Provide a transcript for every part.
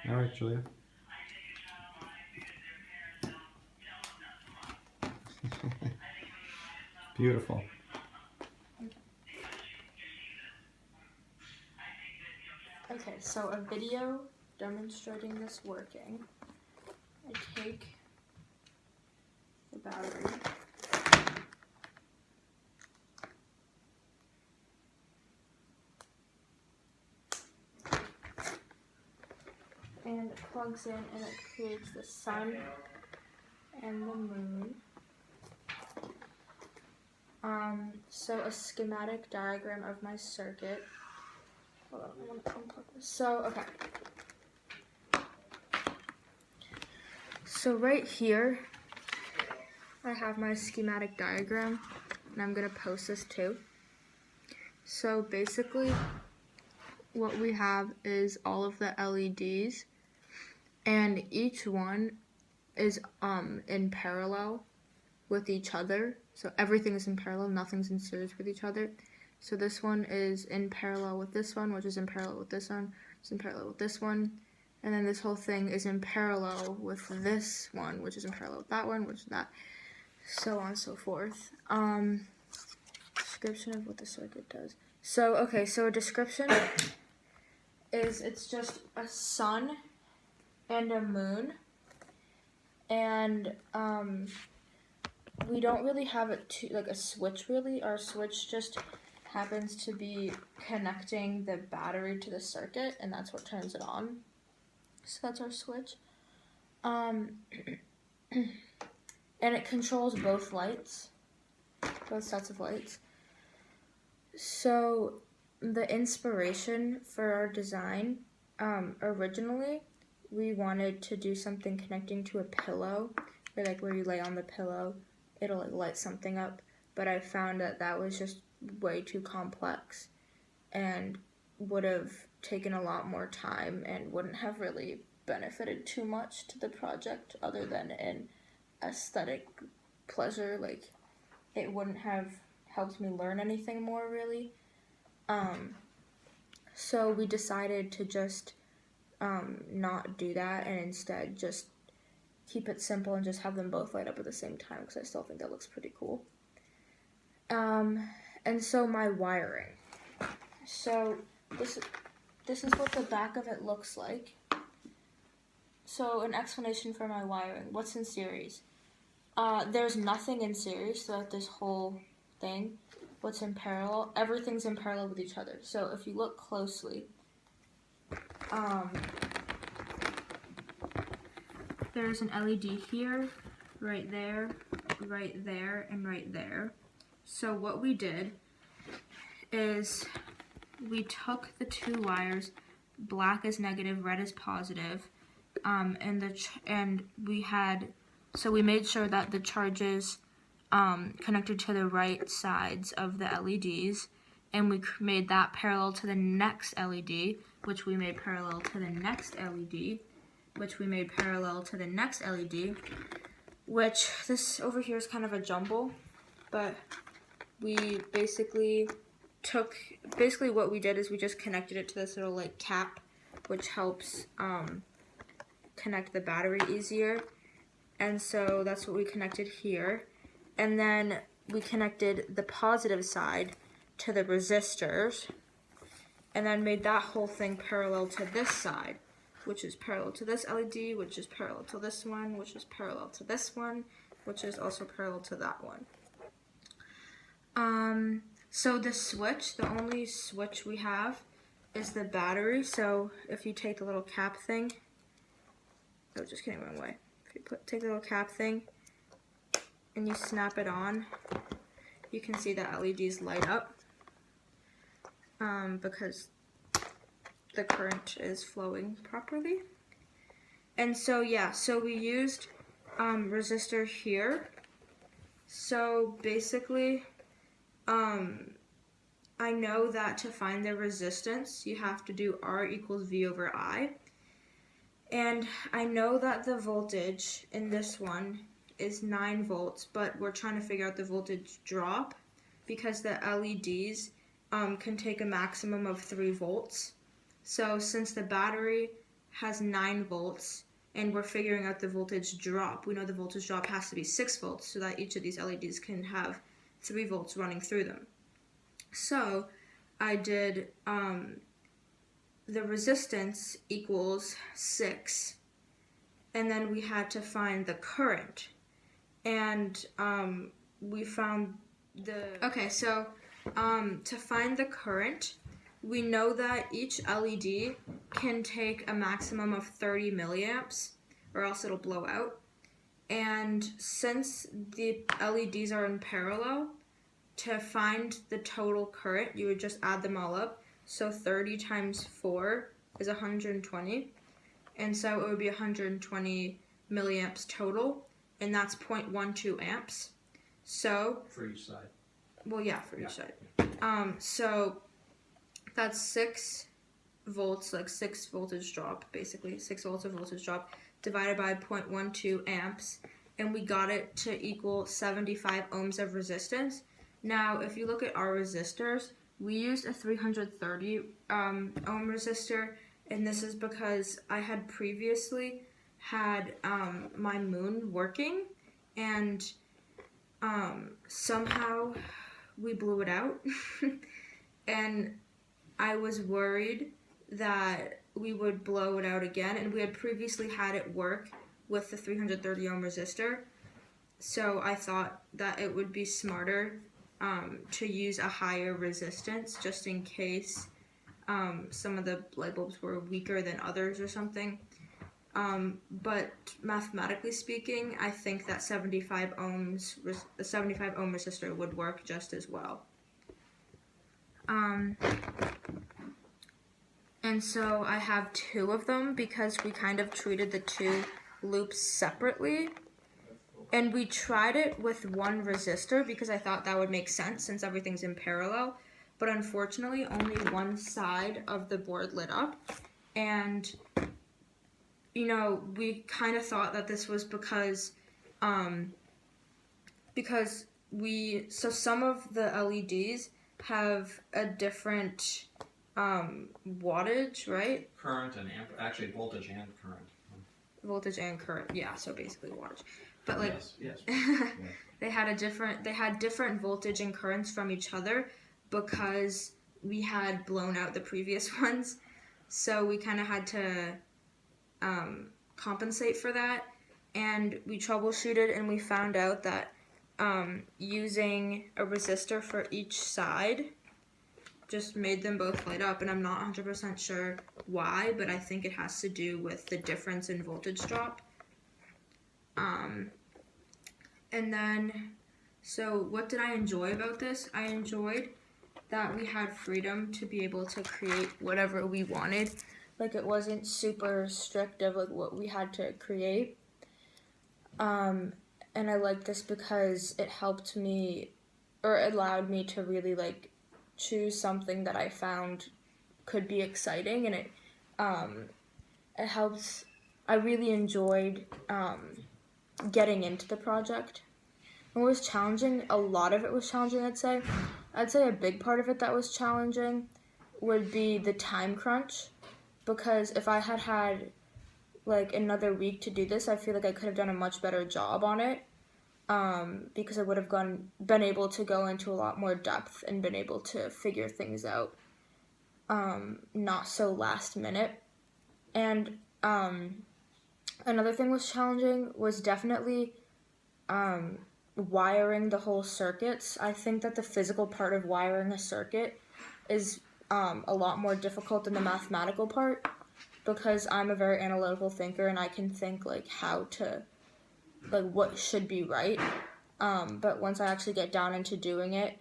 All right, Julia. Beautiful. Okay, so a video demonstrating this working. I take the battery. And it plugs in and it creates the sun and the moon. So a schematic diagram of my circuit. Hold on, I want to unplug this. So, okay. So right here, I have my schematic diagram, and I'm going to post this too. So basically, what we have is all of the LEDs, and each one is in parallel with each other. So everything is in parallel, nothing's in series with each other. So this one is in parallel with this one, which is in parallel with this one, it's in parallel with this one, and then this whole thing is in parallel with this one, which is in parallel with that one, which is that, so on and so forth. Description of what the circuit does. So, okay, so a description is it's just a sun and a moon, and we don't really have a switch really. Our switch just happens to be connecting the battery to the circuit, and that's what turns it on. So that's our switch. And it controls both lights, both sets of lights. So the inspiration for our design, originally, we wanted to do something connecting to a pillow, where you lay on the pillow, it'll light something up. But I found that that was just way too complex and would have taken a lot more time and wouldn't have really benefited too much to the project other than an aesthetic pleasure. It wouldn't have helped me learn anything more really. So we decided to just not do that and instead just keep it simple and just have them both light up at the same time, because I still think that looks pretty cool. And so my wiring. So this is what the back of it looks like. So an explanation for my wiring. What's in series? There's nothing in series throughout this whole thing. What's in parallel? Everything's in parallel with each other. So if you look closely, there's an LED here, right there, and right there. So what we did is we took the two wires, black is negative, red is positive, and we made sure that the charges connected to the right sides of the LEDs, and we made that parallel to the next LED, which we made parallel to the next LED, which we made parallel to the next LED, which this over here is kind of a jumble, but we basically what we did is we just connected it to this little cap, which helps connect the battery easier. And so that's what we connected here. And then we connected the positive side to the resistors, and then made that whole thing parallel to this side, which is parallel to this LED, which is parallel to this one, which is parallel to this one, which is also parallel to that one. So the switch, the only switch we have is the battery. So if you take the little cap thing, oh, just kidding, wrong way. If you take the little cap thing and you snap it on, you can see the LEDs light up because the current is flowing properly. And so yeah, so we used resistor here. So basically, I know that to find the resistance, you have to do R equals V over I. And I know that the voltage in this one is 9 volts, but we're trying to figure out the voltage drop because the LEDs can take a maximum of 3 volts. So since the battery has 9 volts, and we're figuring out the voltage drop. We know the voltage drop has to be 6 volts so that each of these LEDs can have 3 volts running through them. So I did the resistance equals 6, and then we had to find the current. And we found okay, so to find the current, we know that each LED can take a maximum of 30 milliamps, or else it'll blow out. And since the LEDs are in parallel, to find the total current, you would just add them all up. So 30 times 4 is 120. And so it would be 120 milliamps total, and that's 0.12 amps. So for each side. Well, yeah, for each side. So that's 6 volts, like 6 voltage drop, basically 6 volts of voltage drop divided by 0.12 amps, and we got it to equal 75 ohms of resistance. Now, if you look at our resistors, we used a 330 ohm resistor, and this is because I had previously had my moon working, and somehow we blew it out. And I was worried that we would blow it out again, and we had previously had it work with the 330 ohm resistor, so I thought that it would be smarter to use a higher resistance just in case some of the light bulbs were weaker than others or something. But mathematically speaking, I think that 75 ohms, the 75 ohm resistor would work just as well. And so I have 2 of them because we kind of treated the 2 loops separately. And we tried it with 1 resistor because I thought that would make sense since everything's in parallel. But unfortunately, only one side of the board lit up. And, you know, we kind of thought that this was because so some of the LEDs have a different wattage, right? Current and actually voltage and current. Voltage and current, yeah, so basically wattage. But like yes. they had different voltage and currents from each other because we had blown out the previous ones. So we kind of had to compensate for that, and we troubleshooted, and we found out that using a resistor for each side just made them both light up, and I'm not 100% sure why, but I think it has to do with the difference in voltage drop. And then, so what did I enjoy about this? I enjoyed that we had freedom to be able to create whatever we wanted. Like, it wasn't super strict of like what we had to create. And I liked this because it helped me, or allowed me to really like choose something that I found could be exciting, and it helps. I really enjoyed getting into the project. It was challenging. A lot of it was challenging, I'd say. I'd say a big part of it that was challenging would be the time crunch, because if I had had like another week to do this, I feel like I could have done a much better job on it, because I would have been able to go into a lot more depth and been able to figure things out, not so last minute. And another thing was challenging was definitely wiring the whole circuits. I think that the physical part of wiring a circuit is a lot more difficult than the mathematical part, because I'm a very analytical thinker and I can think like how to, like what should be right. But once I actually get down into doing it,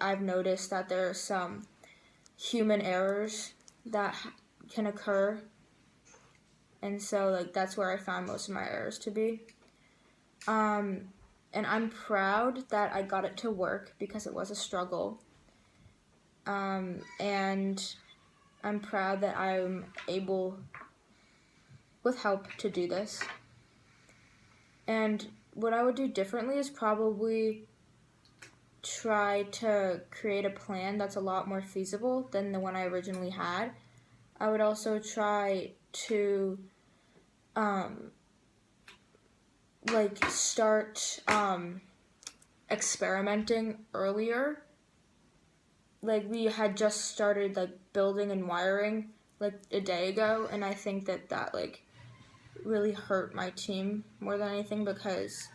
I've noticed that there are some human errors that can occur. And so like that's where I found most of my errors to be. And I'm proud that I got it to work because it was a struggle. And I'm proud that I'm able, with help, to do this. And what I would do differently is probably try to create a plan that's a lot more feasible than the one I originally had. I would also try to like start experimenting earlier. Like we had just started like building and wiring like a day ago, and I think that like really hurt my team more than anything because,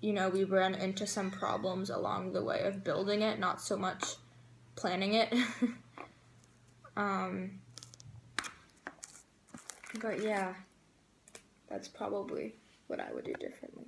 you know, we ran into some problems along the way of building it, not so much planning it. But yeah, that's probably what I would do differently.